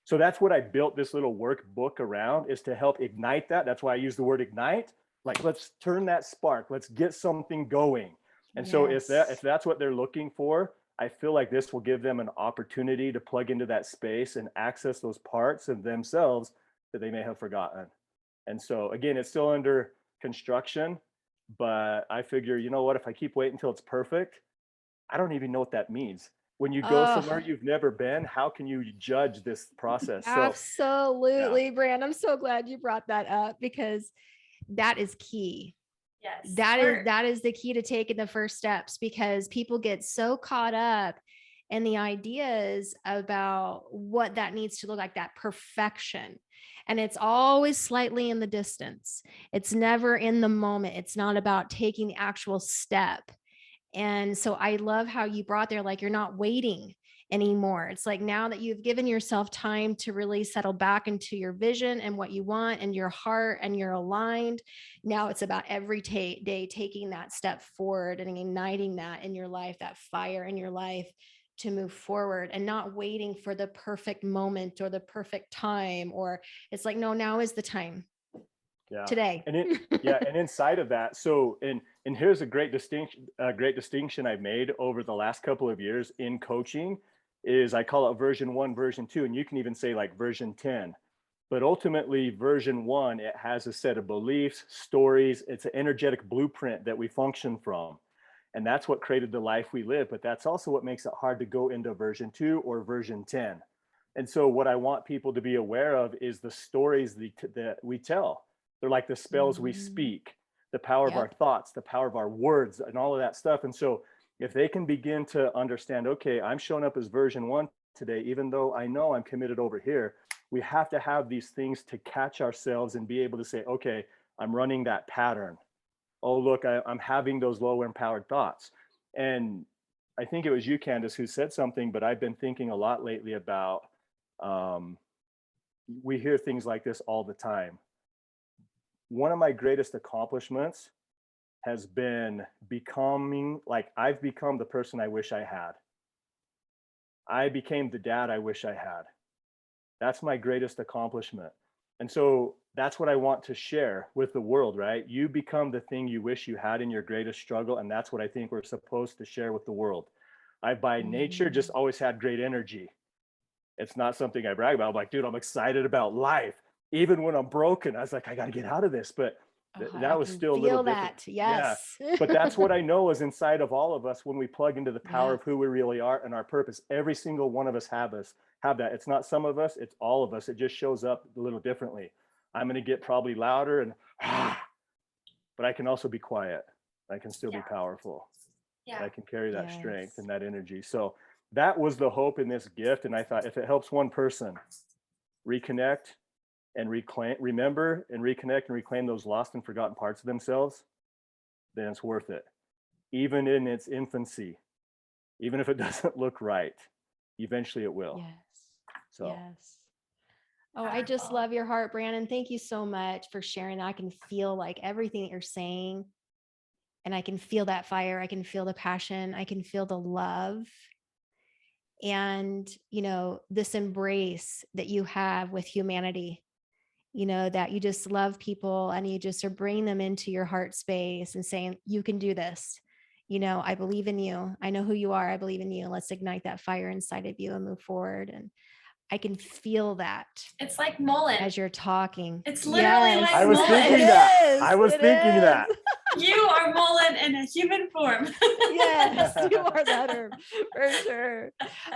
So that's what I built this little workbook around, is to help ignite that. That's why I use the word ignite. Like, let's turn that spark. Let's get something going. And so if that's what they're looking for, I feel like this will give them an opportunity to plug into that space and access those parts of themselves that they may have forgotten. And so again, it's still under construction, but I figure, you know what, if I keep waiting until it's perfect, I don't even know what that means. When you go somewhere you've never been, how can you judge this process?
Absolutely, yeah. Brand, I'm so glad you brought that up, because that is key.
Yes.
That is the key to taking the first steps, because people get so caught up in the ideas about what that needs to look like, that perfection. And it's always slightly in the distance. It's never in the moment. It's not about taking the actual step. And so I love how you brought there, like, you're not waiting anymore. It's like, now that you've given yourself time to really settle back into your vision and what you want and your heart, and you're aligned, now it's about every day taking that step forward and igniting that in your life, that fire in your life, to move forward, and not waiting for the perfect moment or the perfect time. Or it's like, no, now is the time.
Yeah.
today.
And inside of that, so and here's a great distinction I've made over the last couple of years in coaching is I call it version 1, version 2, and you can even say like version 10. But ultimately, version 1, it has a set of beliefs, stories. It's an energetic blueprint that we function from. And that's what created the life we live. But that's also what makes it hard to go into version 2 or version 10. And so what I want people to be aware of is the stories that we tell. They're like the spells we speak, the power of our thoughts, the power of our words, and all of that stuff. And so if they can begin to understand, okay, I'm showing up as version 1 today, even though I know I'm committed over here, we have to have these things to catch ourselves and be able to say, okay, I'm running that pattern. Oh, look, I'm having those lower empowered thoughts. And I think it was you, Candace, who said something, but I've been thinking a lot lately about, we hear things like this all the time. One of my greatest accomplishments has been becoming, like, I've become the person I wish I had. I became the dad I wish I had. That's my greatest accomplishment. And so that's what I want to share with the world, right? You become the thing you wish you had in your greatest struggle. And that's what I think we're supposed to share with the world. I, by nature, just always had great energy. It's not something I brag about. I'm like, dude, I'm excited about life. Even when I'm broken, I was like, I got to get out of this. But that was still a little different.
Yes.
Yeah. But that's what I know is inside of all of us when we plug into the power of who we really are and our purpose. Every single one of us have that. It's not some of us, it's all of us. It just shows up a little differently. I'm going to get probably louder and but I can also be quiet. I can still be powerful. I can carry that strength and that energy. So that was the hope in this gift. And I thought if it helps one person reconnect and remember and reconnect and reclaim those lost and forgotten parts of themselves, then it's worth it. Even in its infancy, even if it doesn't look right, eventually it will.
Oh, I just love your heart, Brandon. Thank you so much for sharing that. I can feel like everything that you're saying, and I can feel that fire. I can feel the passion. I can feel the love. And, this embrace that you have with humanity, that you just love people and you just are bringing them into your heart space and saying, you can do this. I believe in you. I know who you are. I believe in you. Let's ignite that fire inside of you and move forward. And I can feel that.
It's like mullein.
As you're talking.
It's literally like
I was
mullein.
thinking that. I was thinking that.
You are mullein in a human form.
Yes, you are that herb for sure.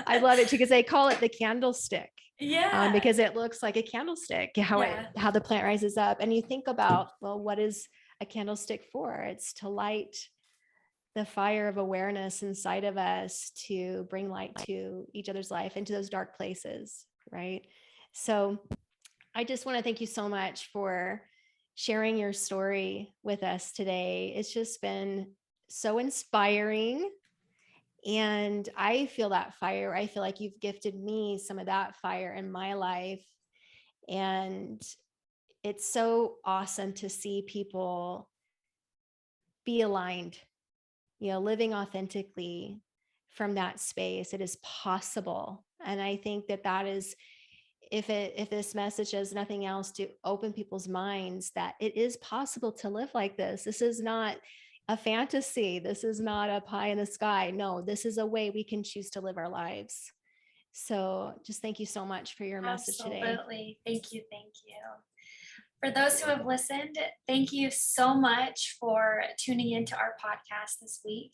I love it because they call it the candlestick.
Yeah.
Because it looks like a candlestick, how the plant rises up. And you think about, well, what is a candlestick for? It's to light the fire of awareness inside of us to bring light to each other's life into those dark places, right? So I just want to thank you so much for sharing your story with us today. It's just been so inspiring. And I feel that fire. I feel like you've gifted me some of that fire in my life. And it's so awesome to see people be aligned, living authentically from that space. It is possible. And I think that is, if this message does nothing else to open people's minds, that it is possible to live like this. This is not a fantasy. This is not a pie in the sky. No, this is a way we can choose to live our lives. So just thank you so much for your message today.
Absolutely. Thank you. Thank you. For those who have listened, thank you so much for tuning into our podcast this week.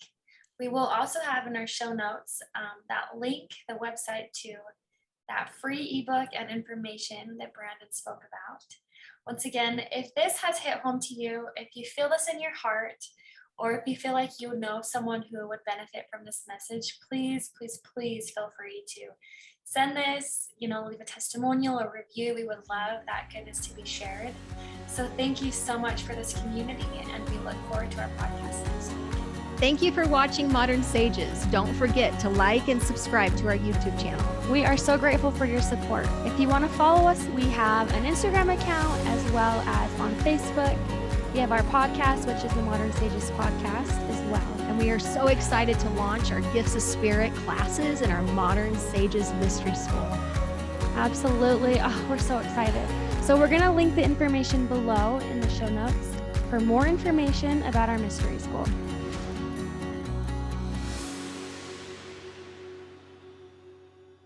We will also have in our show notes that link, the website to that free ebook and information that Brandon spoke about. Once again, if this has hit home to you, if you feel this in your heart, or if you feel like you know someone who would benefit from this message, please, please, please feel free to send this, leave a testimonial or review. We would love that goodness to be shared. So thank you so much for this community, and we look forward to our podcast next week.
Thank you for watching Modern Sages. Don't forget to like and subscribe to our YouTube channel.
We are so grateful for your support. If you want to follow us, we have an Instagram account as well as on Facebook. We have our podcast, which is the Modern Sages podcast as well.
And we are so excited to launch our Gifts of Spirit classes in our Modern Sages Mystery School.
Absolutely. Oh, we're so excited. So we're going to link the information below in the show notes for more information about our mystery school.